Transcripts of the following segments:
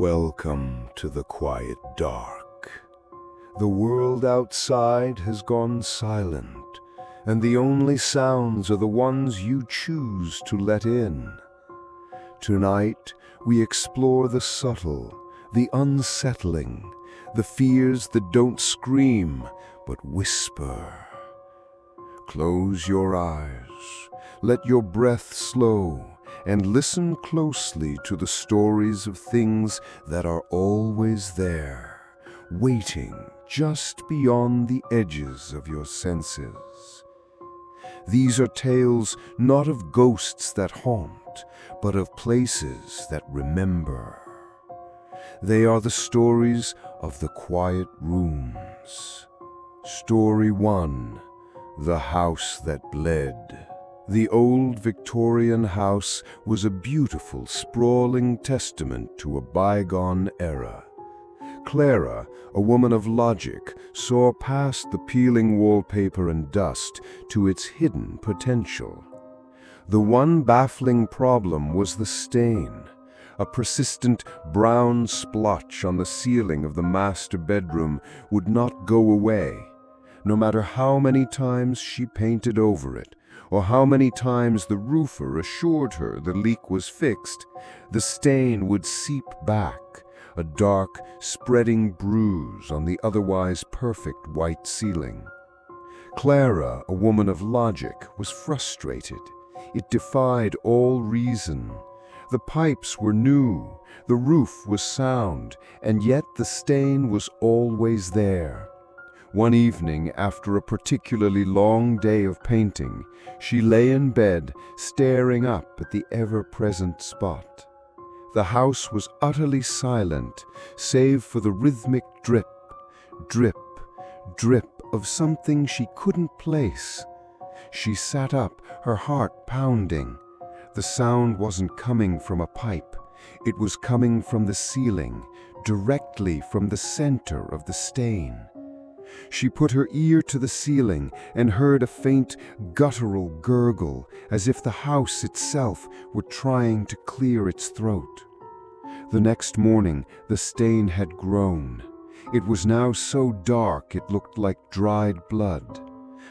Welcome to the quiet dark. The world outside has gone silent, and the only sounds are the ones you choose to let in. Tonight, we explore the subtle, the unsettling, the fears that don't scream, but whisper. Close your eyes, let your breath slow, and listen closely to the stories of things that are always there, waiting just beyond the edges of your senses. These are tales not of ghosts that haunt, but of places that remember. They are the stories of the quiet rooms. Story 1: The House That Bled. The old Victorian house was a beautiful, sprawling testament to a bygone era. Clara, a woman of logic, saw past the peeling wallpaper and dust to its hidden potential. The one baffling problem was the stain, a persistent brown splotch on the ceiling of the master bedroom would not go away, no matter how many times she painted over it, or how many times the roofer assured her the leak was fixed. The stain would seep back, a dark, spreading bruise on the otherwise perfect white ceiling. Clara, a woman of logic, was frustrated. It defied all reason. The pipes were new, the roof was sound, and yet the stain was always there. One evening, after a particularly long day of painting, she lay in bed, staring up at the ever-present spot. The house was utterly silent, save for the rhythmic drip, drip, drip of something she couldn't place. She sat up, her heart pounding. The sound wasn't coming from a pipe. It was coming from the ceiling, directly from the center of the stain. She put her ear to the ceiling and heard a faint, guttural gurgle, as if the house itself were trying to clear its throat. The next morning, the stain had grown. It was now so dark it looked like dried blood.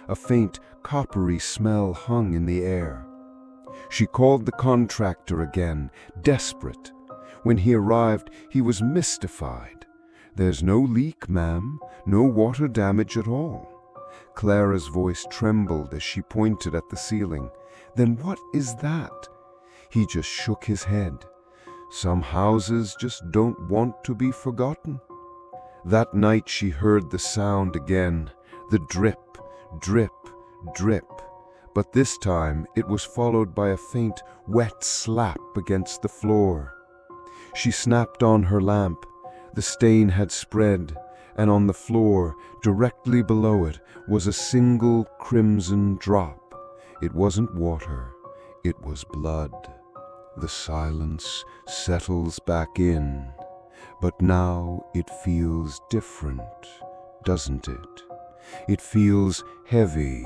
A faint, coppery smell hung in the air. She called the contractor again, desperate. When he arrived, he was mystified. "There's no leak, ma'am, no water damage at all." Clara's voice trembled as she pointed at the ceiling. "Then what is that?" He just shook his head. "Some houses just don't want to be forgotten." That night she heard the sound again, the drip, drip, drip. But this time it was followed by a faint, wet slap against the floor. She snapped on her lamp. The stain had spread, and on the floor, directly below it, was a single crimson drop. It wasn't water, it was blood. The silence settles back in, but now it feels different, doesn't it? It feels heavy.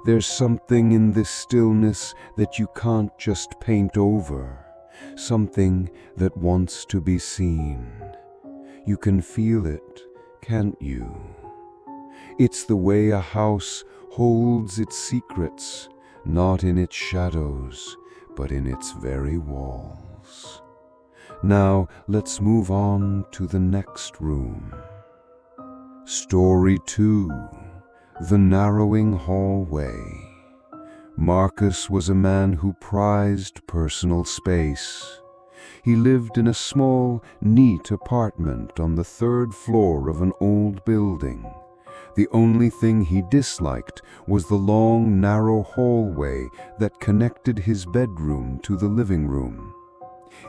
There's something in this stillness that you can't just paint over, something that wants to be seen. You can feel it, can't you? It's the way a house holds its secrets, not in its shadows, but in its very walls. Now let's move on to the next room. Story 2: The Narrowing Hallway. Marcus was a man who prized personal space. He lived in a small, neat apartment on the 3rd floor of an old building. The only thing he disliked was the long, narrow hallway that connected his bedroom to the living room.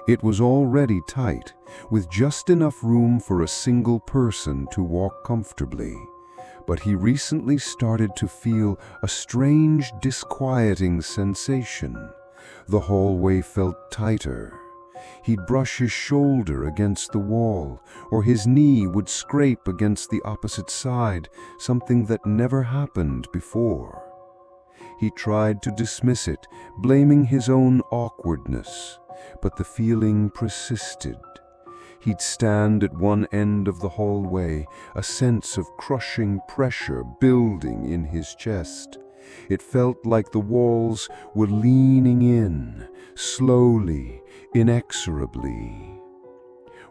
It was already tight, with just enough room for a single person to walk comfortably. But he recently started to feel a strange, disquieting sensation. The hallway felt tighter. He'd brush his shoulder against the wall, or his knee would scrape against the opposite side, something that never happened before. He tried to dismiss it, blaming his own awkwardness, but the feeling persisted. He'd stand at one end of the hallway, a sense of crushing pressure building in his chest. It felt like the walls were leaning in, slowly, inexorably.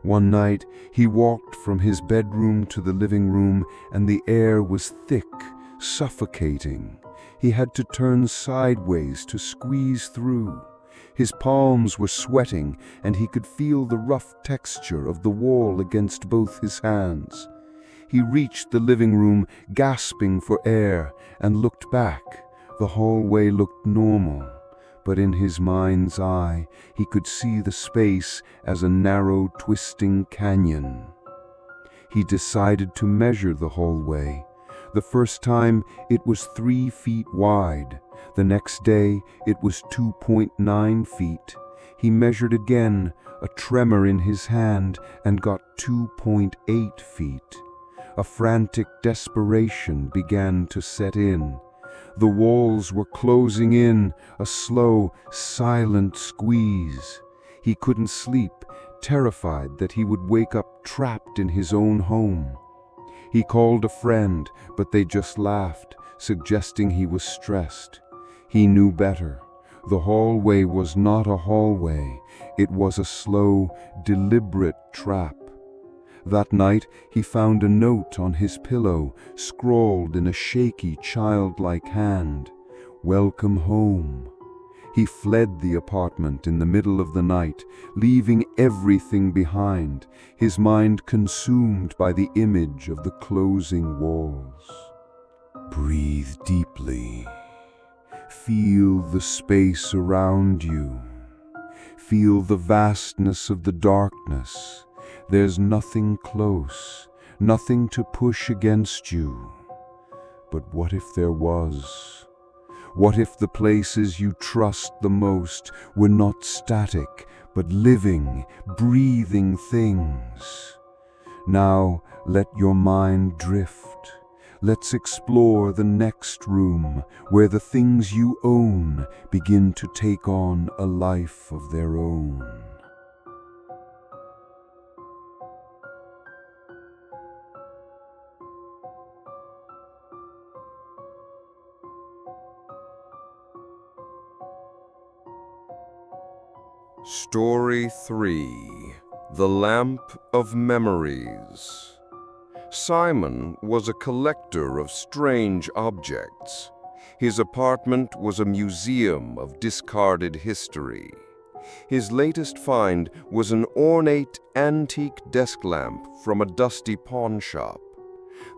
One night, he walked from his bedroom to the living room, and the air was thick, suffocating. He had to turn sideways to squeeze through. His palms were sweating, and he could feel the rough texture of the wall against both his hands. He reached the living room, gasping for air, and looked back. The hallway looked normal, but in his mind's eye, he could see the space as a narrow, twisting canyon. He decided to measure the hallway. The first time, it was 3 feet wide. The next day, it was 2.9 feet. He measured again, a tremor in his hand, and got 2.8 feet. A frantic desperation began to set in. The walls were closing in, a slow, silent squeeze. He couldn't sleep, terrified that he would wake up trapped in his own home. He called a friend, but they just laughed, suggesting he was stressed. He knew better. The hallway was not a hallway. It was a slow, deliberate trap. That night, he found a note on his pillow, scrawled in a shaky, childlike hand. "Welcome home." He fled the apartment in the middle of the night, leaving everything behind, his mind consumed by the image of the closing walls. Breathe deeply. Feel the space around you. Feel the vastness of the darkness. There's nothing close, nothing to push against you. But what if there was? What if the places you trust the most were not static, but living, breathing things? Now let your mind drift. Let's explore the next room, where the things you own begin to take on a life of their own. Story 3: The Lamp of Memories. Simon was a collector of strange objects. His apartment was a museum of discarded history. His latest find was an ornate, antique desk lamp from a dusty pawn shop.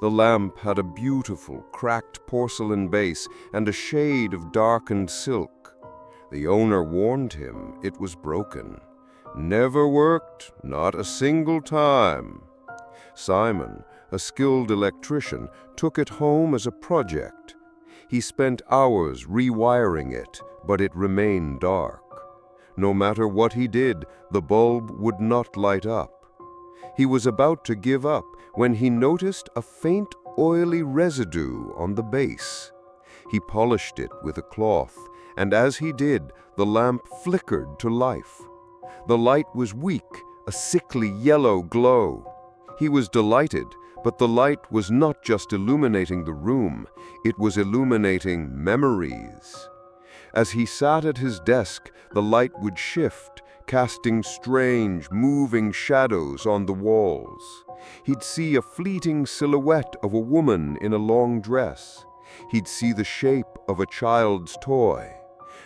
The lamp had a beautiful, cracked porcelain base and a shade of darkened silk. The owner warned him it was broken. Never worked, not a single time. Simon, a skilled electrician, took it home as a project. He spent hours rewiring it, but it remained dark. No matter what he did, the bulb would not light up. He was about to give up when he noticed a faint, oily residue on the base. He polished it with a cloth, and as he did, the lamp flickered to life. The light was weak, a sickly yellow glow. He was delighted, but the light was not just illuminating the room, it was illuminating memories. As he sat at his desk, the light would shift, casting strange, moving shadows on the walls. He'd see a fleeting silhouette of a woman in a long dress. He'd see the shape of a child's toy.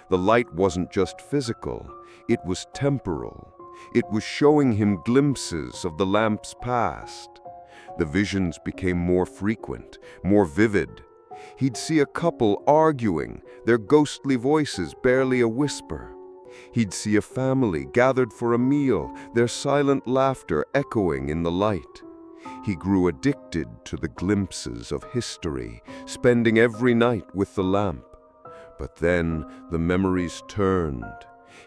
The light wasn't just physical, it was temporal. It was showing him glimpses of the lamp's past. The visions became more frequent, more vivid. He'd see a couple arguing, their ghostly voices barely a whisper. He'd see a family gathered for a meal, their silent laughter echoing in the light. He grew addicted to the glimpses of history, spending every night with the lamp. But then the memories turned.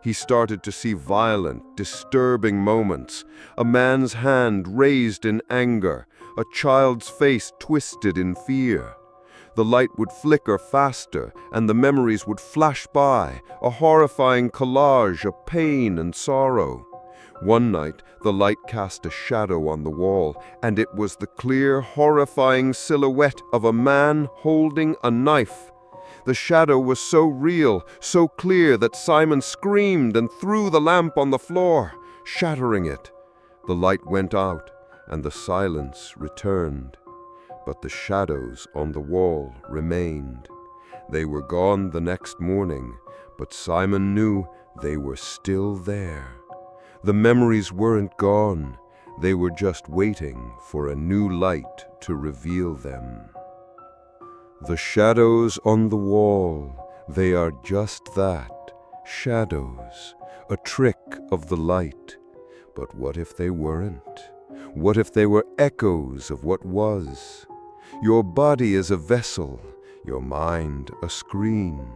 He started to see violent, disturbing moments. A man's hand raised in anger, a child's face twisted in fear. The light would flicker faster, and the memories would flash by, a horrifying collage of pain and sorrow. One night, the light cast a shadow on the wall, and it was the clear, horrifying silhouette of a man holding a knife. The shadow was so real, so clear that Simon screamed and threw the lamp on the floor, shattering it. The light went out, and the silence returned. But the shadows on the wall remained. They were gone the next morning, but Simon knew they were still there. The memories weren't gone. They were just waiting for a new light to reveal them. The shadows on the wall, they are just that, shadows, a trick of the light. But what if they weren't? What if they were echoes of what was? Your body is a vessel, your mind a screen.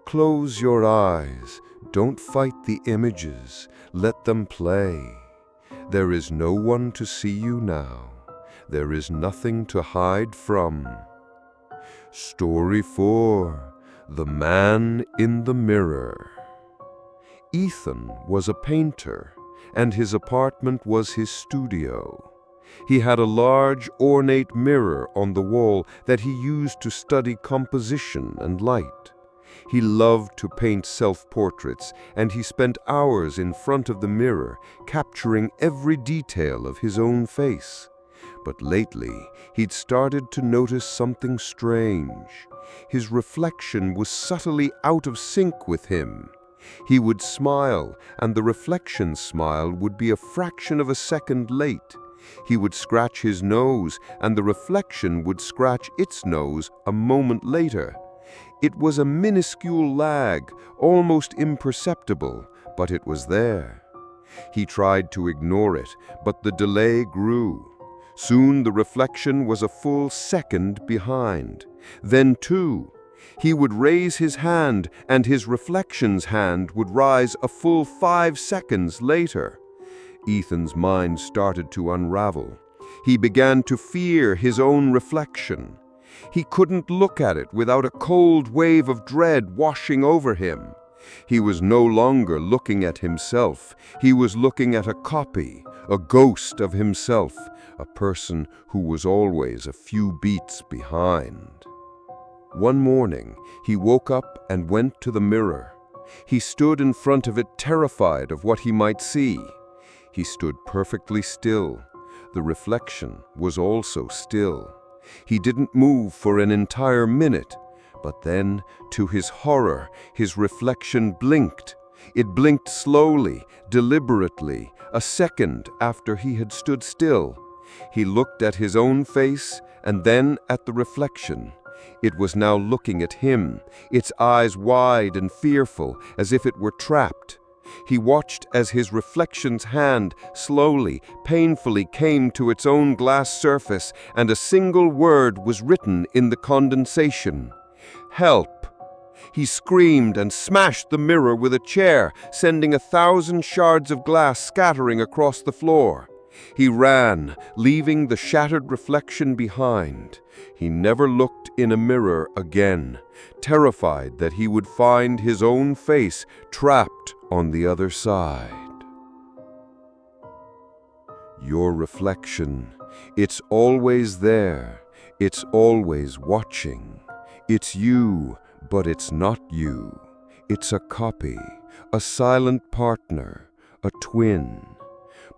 Close your eyes, don't fight the images, let them play. There is no one to see you now, there is nothing to hide from. Story 4. The Man in the Mirror. Ethan was a painter, and his apartment was his studio. He had a large, ornate mirror on the wall that he used to study composition and light. He loved to paint self-portraits, and he spent hours in front of the mirror, capturing every detail of his own face. But lately, he'd started to notice something strange. His reflection was subtly out of sync with him. He would smile, and the reflection's smile would be a fraction of a second late. He would scratch his nose, and the reflection would scratch its nose a moment later. It was a minuscule lag, almost imperceptible, but it was there. He tried to ignore it, but the delay grew. Soon the reflection was a full second behind. Then 2. He would raise his hand, and his reflection's hand would rise a full 5 seconds later. Ethan's mind started to unravel. He began to fear his own reflection. He couldn't look at it without a cold wave of dread washing over him. He was no longer looking at himself. He was looking at a copy, a ghost of himself, a person who was always a few beats behind. One morning, he woke up and went to the mirror. He stood in front of it, terrified of what he might see. He stood perfectly still. The reflection was also still. He didn't move for an entire minute, but then, to his horror, his reflection blinked. It blinked slowly, deliberately, a second after he had stood still. He looked at his own face and then at the reflection. It was now looking at him, its eyes wide and fearful, as if it were trapped. He watched as his reflection's hand slowly, painfully came to its own glass surface, and a single word was written in the condensation. Help! He screamed and smashed the mirror with a chair, sending 1,000 shards of glass scattering across the floor. He ran, leaving the shattered reflection behind. He never looked in a mirror again, terrified that he would find his own face trapped on the other side. Your reflection, it's always there, it's always watching. It's you, but it's not you. It's a copy, a silent partner, a twin.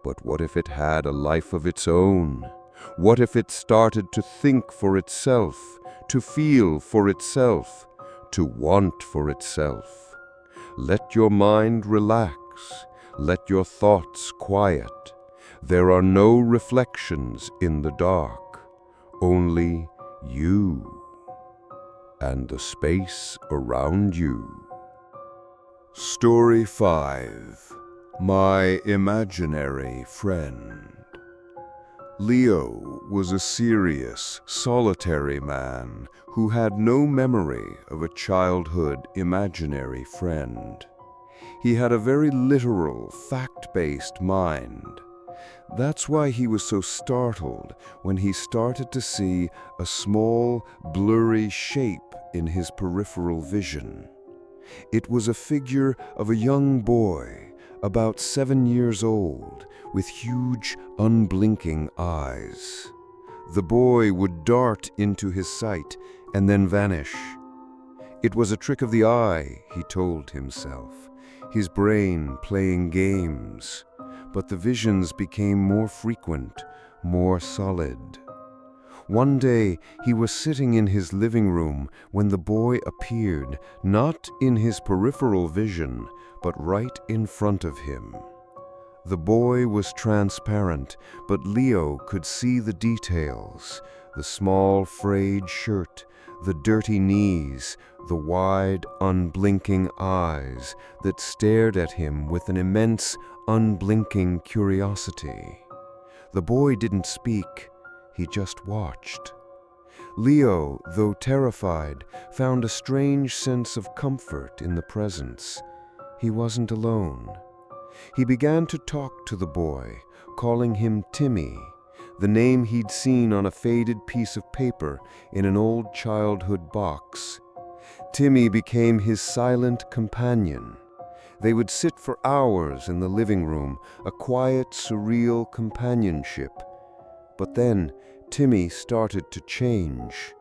But what if it had a life of its own? What if it started to think for itself, to feel for itself, to want for itself? Let your mind relax. Let your thoughts quiet. There are no reflections in the dark, only you and the space around you. Story 5. My Imaginary Friend. Leo was a serious, solitary man who had no memory of a childhood imaginary friend. He had a very literal, fact-based mind. That's why he was so startled when he started to see a small, blurry shape in his peripheral vision. It was a figure of a young boy, about 7 years old, with huge, unblinking eyes. The boy would dart into his sight and then vanish. It was a trick of the eye, he told himself, his brain playing games. But the visions became more frequent, more solid. One day, he was sitting in his living room when the boy appeared, not in his peripheral vision, but right in front of him. The boy was transparent, but Leo could see the details: the small, frayed shirt, the dirty knees, the wide, unblinking eyes that stared at him with an immense, unblinking curiosity. The boy didn't speak, he just watched. Leo, though terrified, found a strange sense of comfort in the presence. He wasn't alone. He began to talk to the boy, calling him Timmy, the name he'd seen on a faded piece of paper in an old childhood box. Timmy became his silent companion. They would sit for hours in the living room, a quiet, surreal companionship. But then Timmy started to change.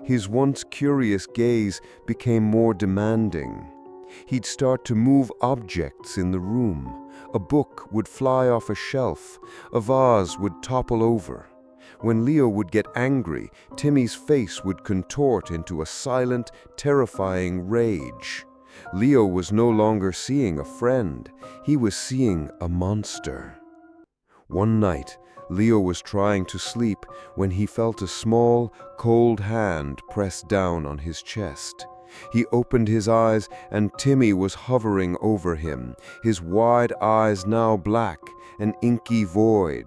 His once curious gaze became more demanding. He'd start to move objects in the room. A book would fly off a shelf. A vase would topple over. When Leo would get angry, Timmy's face would contort into a silent, terrifying rage. Leo was no longer seeing a friend. He was seeing a monster. One night, Leo was trying to sleep when he felt a small, cold hand press down on his chest. He opened his eyes, and Timmy was hovering over him, his wide eyes now black, an inky void.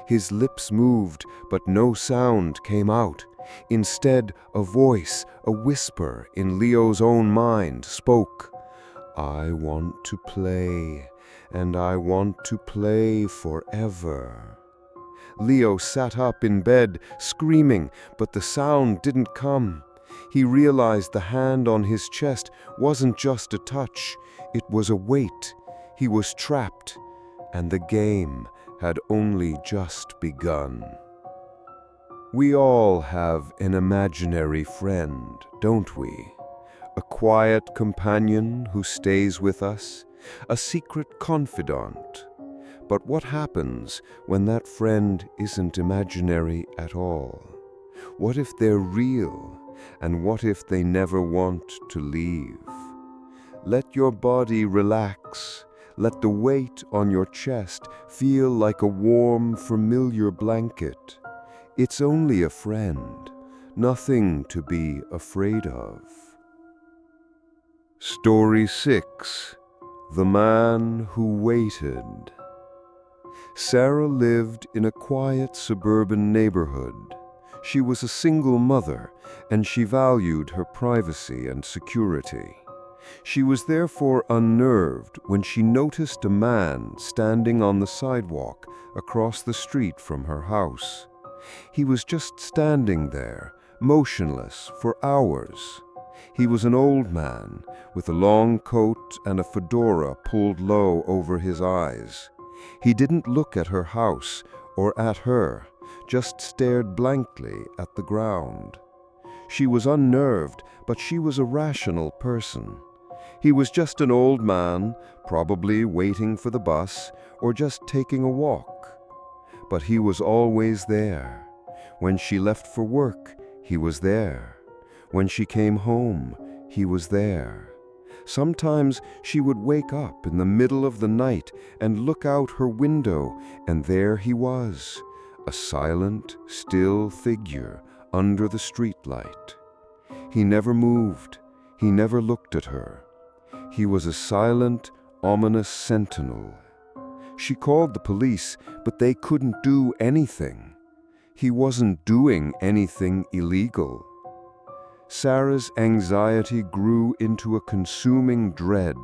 His lips moved, but no sound came out. Instead, a voice, a whisper in Leo's own mind, spoke. "I want to play, and I want to play forever." Leo sat up in bed, screaming, but the sound didn't come. He realized the hand on his chest wasn't just a touch, it was a weight. He was trapped, and the game had only just begun. We all have an imaginary friend, don't we? A quiet companion who stays with us, a secret confidant. But what happens when that friend isn't imaginary at all? What if they're real? And what if they never want to leave? Let your body relax. Let the weight on your chest feel like a warm, familiar blanket. It's only a friend, nothing to be afraid of. Story 6. The Man Who Waited. Sarah lived in a quiet suburban neighborhood. She was a single mother, and she valued her privacy and security. She was therefore unnerved when she noticed a man standing on the sidewalk across the street from her house. He was just standing there, motionless, for hours. He was an old man, with a long coat and a fedora pulled low over his eyes. He didn't look at her house or at her, just stared blankly at the ground. She was unnerved, but she was a rational person. He was just an old man, probably waiting for the bus or just taking a walk. But he was always there. When she left for work, he was there. When she came home, he was there. Sometimes she would wake up in the middle of the night and look out her window, and there he was, a silent, still figure under the streetlight. He never moved. He never looked at her. He was a silent, ominous sentinel. She called the police, but they couldn't do anything. He wasn't doing anything illegal. Sarah's anxiety grew into a consuming dread.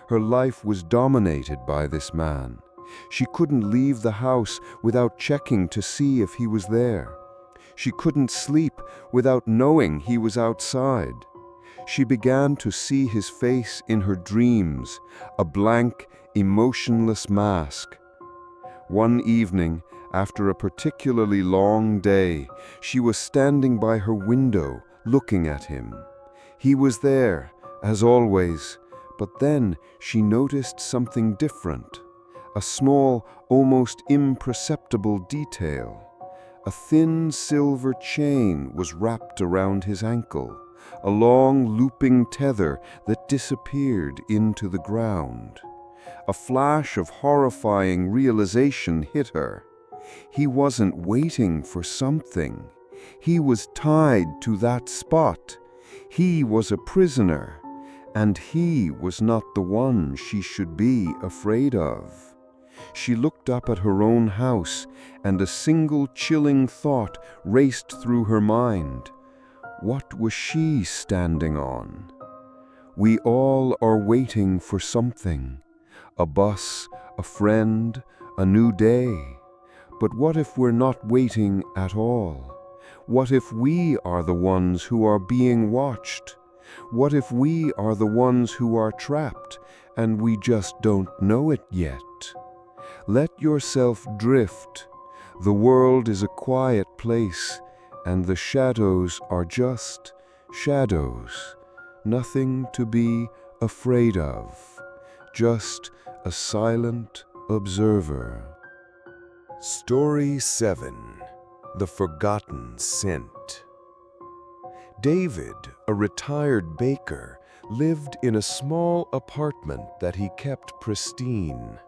Her life was dominated by this man. She couldn't leave the house without checking to see if he was there. She couldn't sleep without knowing he was outside. She began to see his face in her dreams, a blank, emotionless mask. One evening, after a particularly long day, she was standing by her window, looking at him. He was there, as always, but then she noticed something different. A small, almost imperceptible detail. A thin silver chain was wrapped around his ankle, a long looping tether that disappeared into the ground. A flash of horrifying realization hit her. He wasn't waiting for something. He was tied to that spot. He was a prisoner, and he was not the one she should be afraid of. She looked up at her own house, and a single chilling thought raced through her mind. What was she standing on? We all are waiting for something. A bus, a friend, a new day. But what if we're not waiting at all? What if we are the ones who are being watched? What if we are the ones who are trapped, and we just don't know it yet? Let yourself drift. The world is a quiet place, and the shadows are just shadows. Nothing to be afraid of. Just a silent observer. Story 7. The Forgotten Scent. David, a retired baker, lived in a small apartment that he kept pristine.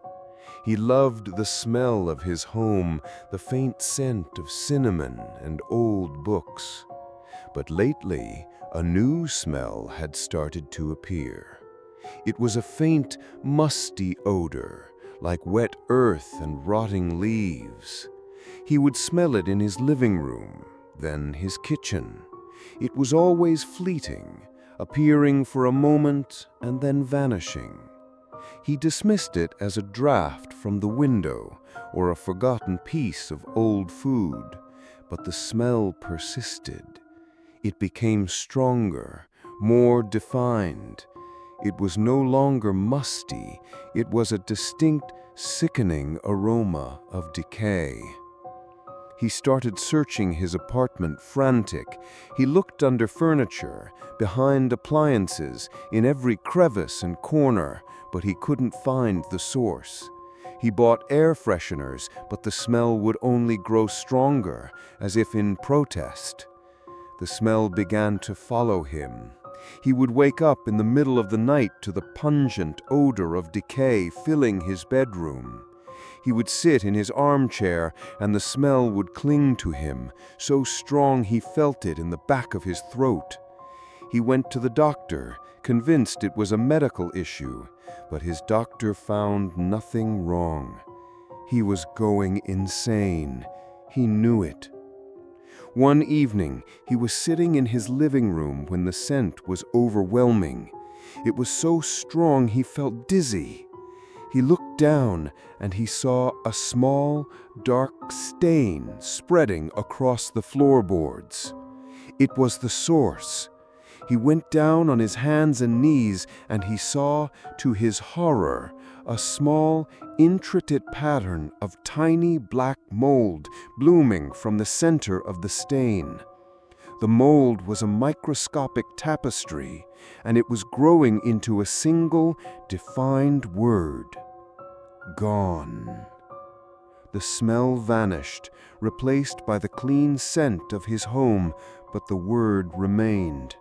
He loved the smell of his home, the faint scent of cinnamon and old books. But lately, a new smell had started to appear. It was a faint, musty odor, like wet earth and rotting leaves. He would smell it in his living room, then his kitchen. It was always fleeting, appearing for a moment and then vanishing. He dismissed it as a draft from the window or a forgotten piece of old food, but the smell persisted. It became stronger, more defined. It was no longer musty, it was a distinct, sickening aroma of decay. He started searching his apartment, frantic. He looked under furniture, behind appliances, in every crevice and corner, but he couldn't find the source. He bought air fresheners, but the smell would only grow stronger, as if in protest. The smell began to follow him. He would wake up in the middle of the night to the pungent odor of decay filling his bedroom. He would sit in his armchair, and the smell would cling to him, so strong he felt it in the back of his throat. He went to the doctor, convinced it was a medical issue, but his doctor found nothing wrong. He was going insane. He knew it. One evening, he was sitting in his living room when the scent was overwhelming. It was so strong he felt dizzy. He looked down and he saw a small, dark stain spreading across the floorboards. It was the source. He went down on his hands and knees and he saw, to his horror, a small, intricate pattern of tiny black mold blooming from the center of the stain. The mold was a microscopic tapestry, and it was growing into a single, defined word: gone. The smell vanished, replaced by the clean scent of his home, but the word remained.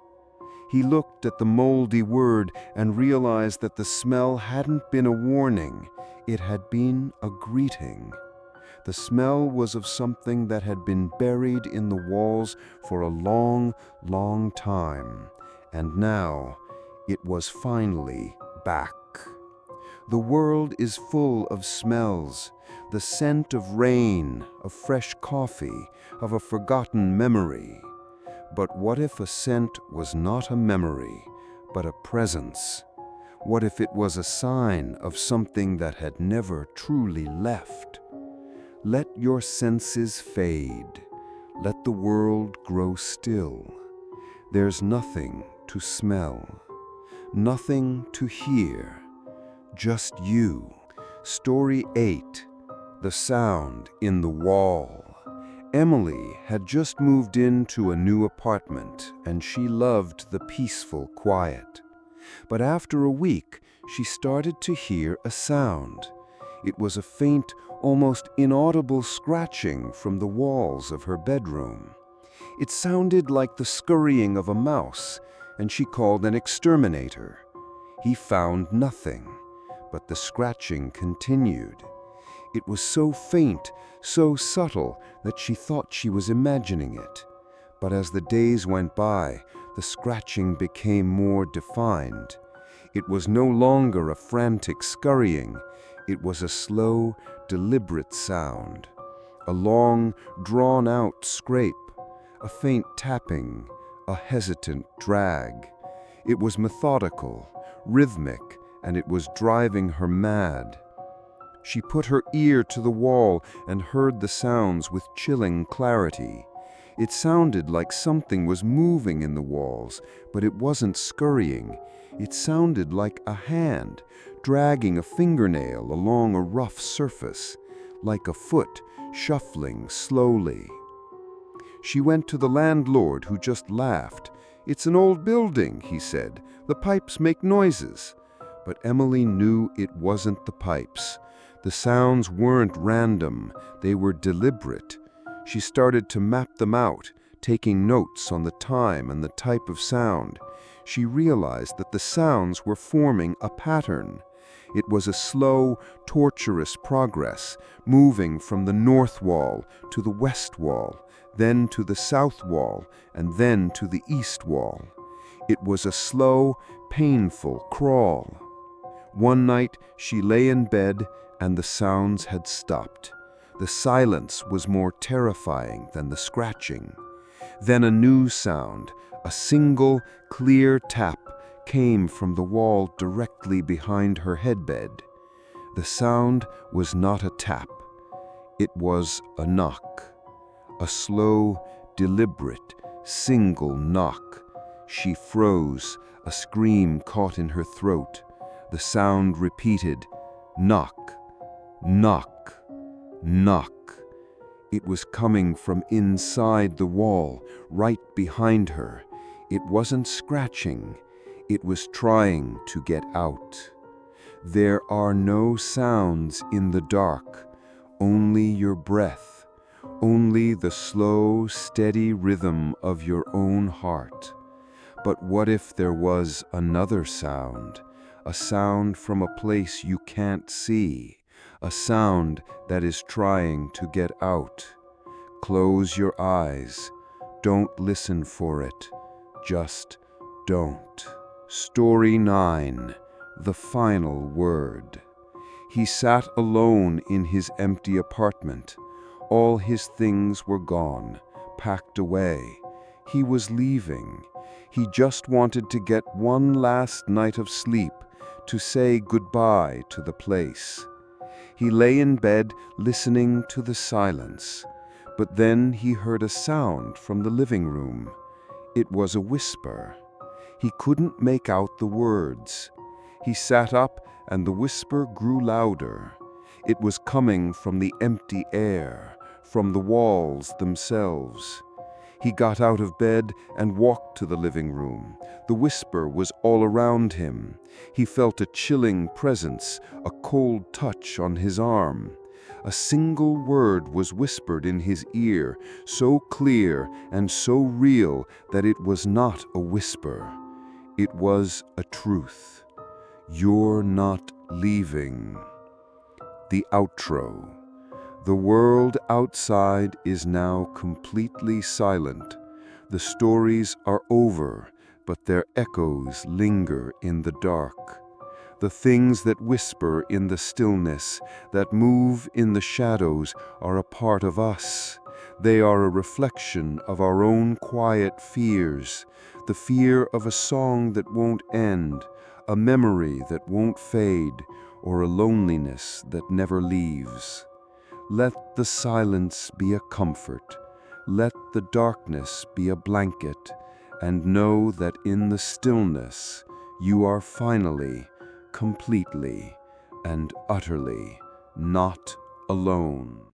He looked at the moldy word and realized that the smell hadn't been a warning, it had been a greeting. The smell was of something that had been buried in the walls for a long, long time, and now it was finally back. The world is full of smells, the scent of rain, of fresh coffee, of a forgotten memory. But what if a scent was not a memory, but a presence? What if it was a sign of something that had never truly left? Let your senses fade. Let the world grow still. There's nothing to smell, nothing to hear, just you. Story 8. The Sound in the Wall. Emily had just moved into a new apartment, and she loved the peaceful quiet. But after a week, she started to hear a sound. It was a faint, almost inaudible scratching from the walls of her bedroom. It sounded like the scurrying of a mouse, and she called an exterminator. He found nothing, but the scratching continued. It was so faint, so subtle, that she thought she was imagining it. But as the days went by, the scratching became more defined. It was no longer a frantic scurrying. It was a slow, deliberate sound. A long, drawn-out scrape, a faint tapping, a hesitant drag. It was methodical, rhythmic, and it was driving her mad. She put her ear to the wall and heard the sounds with chilling clarity. It sounded like something was moving in the walls, but it wasn't scurrying. It sounded like a hand dragging a fingernail along a rough surface, like a foot shuffling slowly. She went to the landlord, who just laughed. "It's an old building," he said. "The pipes make noises." But Emily knew it wasn't the pipes. The sounds weren't random, they were deliberate. She started to map them out, taking notes on the time and the type of sound. She realized that the sounds were forming a pattern. It was a slow, tortuous progress, moving from the north wall to the west wall, then to the south wall, and then to the east wall. It was a slow, painful crawl. One night she lay in bed, and the sounds had stopped. The silence was more terrifying than the scratching. Then a new sound, a single, clear tap, came from the wall directly behind her headbed. The sound was not a tap. It was a knock. A slow, deliberate, single knock. She froze, a scream caught in her throat. The sound repeated, knock, knock, knock. It was coming from inside the wall, right behind her. It wasn't scratching. It was trying to get out. There are no sounds in the dark, only your breath, only the slow, steady rhythm of your own heart. But what if there was another sound? A sound from a place you can't see, a sound that is trying to get out. Close your eyes. Don't listen for it. Just don't. Story 9. The Final Word. He sat alone in his empty apartment. All his things were gone, packed away. He was leaving. He just wanted to get one last night of sleep, to say goodbye to the place. He lay in bed listening to the silence, but then he heard a sound from the living room. It was a whisper. He couldn't make out the words. He sat up, and the whisper grew louder. It was coming from the empty air, from the walls themselves. He got out of bed and walked to the living room. The whisper was all around him. He felt a chilling presence, a cold touch on his arm. A single word was whispered in his ear, so clear and so real that it was not a whisper. It was a truth. You're not leaving. The outro. The world outside is now completely silent. The stories are over, but their echoes linger in the dark. The things that whisper in the stillness, that move in the shadows, are a part of us. They are a reflection of our own quiet fears, the fear of a song that won't end, a memory that won't fade, or a loneliness that never leaves. Let the silence be a comfort. Let the darkness be a blanket, and know that in the stillness you are finally, completely and utterly not alone.